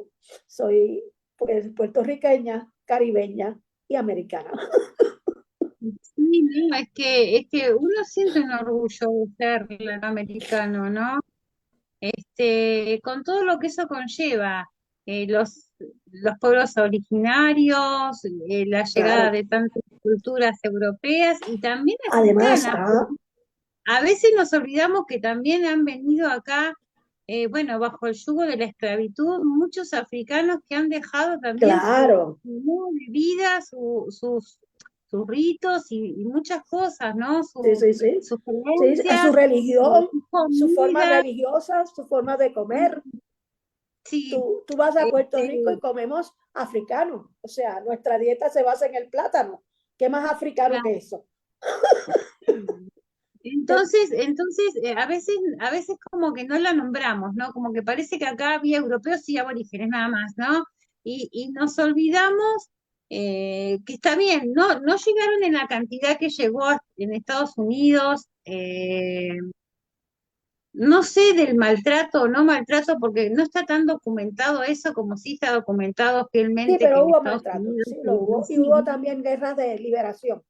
S3: Soy pues, puertorriqueña, caribeña y americana.
S2: Sí, no, es que uno siente un orgullo de ser latinoamericano, ¿no? Con todo lo que eso conlleva, los pueblos originarios, la llegada
S3: Claro.
S2: de tantas culturas europeas y también
S3: Además,
S2: africanas. a veces nos olvidamos que también han venido acá, bueno, bajo el yugo de la esclavitud, muchos africanos que han dejado también
S3: Claro,
S2: su modo de vida, sus ritos y muchas cosas, ¿no?
S3: sí, sí, sí.
S2: Sus
S3: Sí, a su
S2: creencias,
S3: religión,
S2: su
S3: su forma
S2: comida,
S3: religiosa, su forma de comer.
S2: sí,
S3: Tú vas a Puerto Rico y
S2: este,
S3: comemos africano. O sea, nuestra dieta se basa en el plátano. ¿Qué más africano que eso?
S2: entonces a veces como que no la nombramos, ¿no? Como que parece que acá había europeos y aborígenes nada más, ¿no? Y nos olvidamos que está bien, no llegaron en la cantidad que llegó en Estados Unidos, no sé del maltrato o no maltrato, porque no está tan documentado eso como sí está documentado
S3: Sí,
S2: fielmente que
S3: pero
S2: en
S3: hubo
S2: Estados
S3: maltrato,
S2: Unidos
S3: sí,
S2: se
S3: lo
S2: les
S3: hubo. Y hubo
S2: recibió.
S3: también guerras de liberación.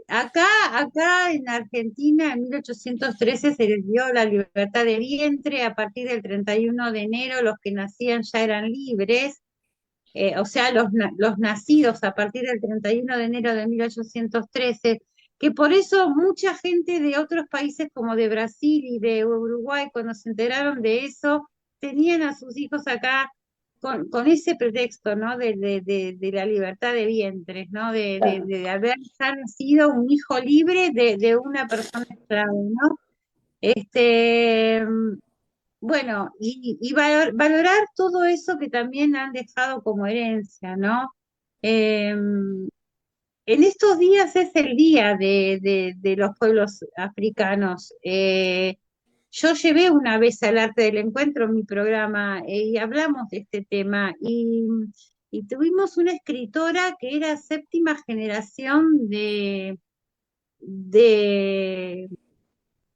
S2: Acá en Argentina en 1813 se les dio la libertad de vientre, a partir del 31 de enero los que nacían ya eran libres, o sea, los nacidos a partir del 31 de enero de 1813, que por eso mucha gente de otros países como de Brasil y de Uruguay, cuando se enteraron de eso, tenían a sus hijos acá con ese pretexto, ¿no? De la libertad de vientres, ¿no?
S3: Claro.
S2: De haber ya nacido un hijo libre de una persona esclava, ¿no? Este, bueno, y valorar todo eso que también han dejado como herencia, ¿no? En estos días es el día de los pueblos africanos. Yo llevé una vez al Arte del Encuentro en mi programa y hablamos de este tema y tuvimos una escritora que era séptima generación de,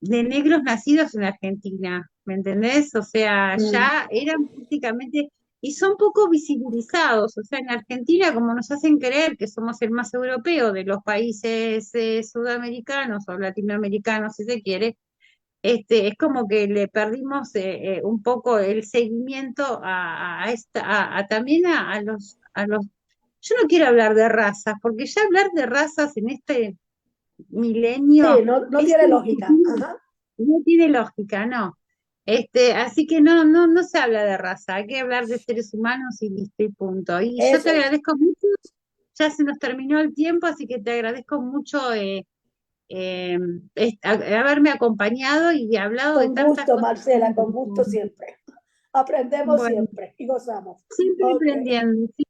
S2: de negros nacidos en Argentina, ¿me entendés? O sea,
S3: Mm.
S2: ya eran prácticamente, y son poco visibilizados, o sea, en Argentina como nos hacen creer que somos el más europeo de los países sudamericanos o latinoamericanos, si se quiere, es como que le perdimos un poco el seguimiento también a los, yo no quiero hablar de razas, porque ya hablar de razas en este
S3: Sí,
S2: milenio
S3: no
S2: es
S3: tiene lógica. Ajá.
S2: no tiene lógica, no. Así que no se habla de raza, hay que hablar de seres humanos y listo y punto. Y yo te
S3: Eso es.
S2: agradezco mucho, ya se nos terminó el tiempo, así que te agradezco mucho eh, haberme acompañado y hablado de
S3: Con
S2: tantas
S3: gusto,
S2: cosas tan
S3: Marcela, con gusto
S2: interesantes.
S3: siempre. Aprendemos
S2: Bueno,
S3: siempre y gozamos.
S2: siempre
S3: Ok,
S2: aprendiendo, sí,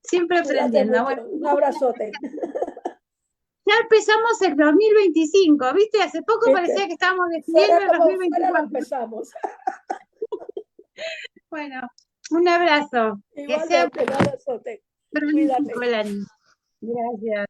S2: siempre
S3: cuídate
S2: aprendiendo. Bueno,
S3: mucho. Un abrazote.
S2: ya empezamos el 2025, ¿viste? Hace poco parecía
S3: ¿Viste?
S2: que estábamos despidiendo
S3: Fuera
S2: el
S3: como fuera lo
S2: 2024.
S3: empezamos.
S2: Bueno, un abrazo. Que sea
S3: Igualmente, un abrazote.
S2: prolífico
S3: Cuídate.
S2: el año. Gracias.